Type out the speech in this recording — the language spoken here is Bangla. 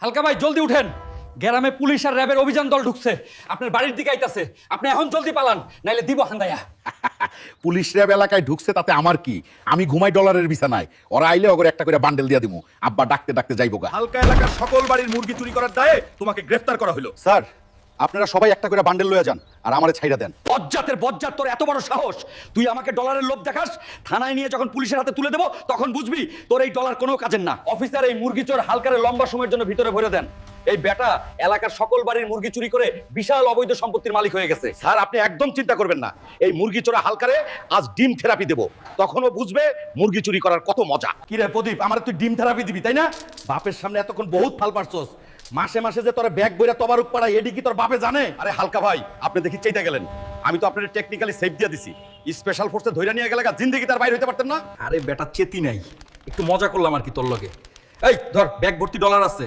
হালকা ভাই জলদি উঠেন, গ্রামে পুলিশ আর র্যাবের অভিযান দল ঢুকছে, আপনার বাড়ির দিকে আইতাছে। আপনি এখন জলদি পালান, নাইলে দিব হান্দায়া। পুলিশ র্যাব এলাকায় ঢুকছে তাতে আমার কি? আমি ঘুমাই ডলারের বিছানায়, ওরা আইলে ওগরে একটা করে বান্ডেল দিয়ে দিমু। আব্বা ডাকতে ডাকতে যাইবো গা। হালকা এলাকার সকল বাড়ির মুরগি চুরি করার দায়ে তোমাকে গ্রেফতার করা হলো। স্যার, আপনারা সবাই একটা করে বান্ডেল লয়ে যান আর আমারে ছাইড়া দেন। বজ্জাতের বজ্জাত, তোর এত বড় সাহস! তুই আমাকে ডলারের লোভ দেখাস? থানায় নিয়ে যখন পুলিশের হাতে তুলে দেবো তখন বুঝবি তোর এই ডলার কোনো কাজের না। অফিসার, এই মুরগি চোর হালকারে লম্বা সময়ের জন্য ভিতরে ভরে দেন। এই বেটা এলাকার সকল বাড়ির মুরগি চুরি করে বিশাল অবৈধ সম্পত্তির মালিক হয়ে গেছে। স্যার, আপনি একদম চিন্তা করবেন না, এই মুরগি চোরা হালকারে আজ ডিম থেরাপি দেবো, তখনও বুঝবে মুরগি চুরি করার কত মজা। কি রে প্রদীপ, আমার তুই ডিম থেরাপি দিবি তাই না? বাপের সামনে এতক্ষণ বহুত ফাল পারছস, মাসে মাসে যে তোর ব্যাগ বইরা তবারুক পাড়া এডি কি তোর বাপে জানে? আরে হালকা ভাই, আপনি দেখি চাইতে গেলেন, আমি তো আপনার টেকনিক্যালি সেফ দিয়ে দিছি। স্পেশাল ফোর্সে ধইরা নিয়ে গেলে জিন্দেগি তার বাইরে হইতে পারতেন না। আরে বেটা চেতি নাই, একটু মজা করলাম আর কি তোর লগে। এই ধর, ব্যাগ ভর্তি ডলার আছে।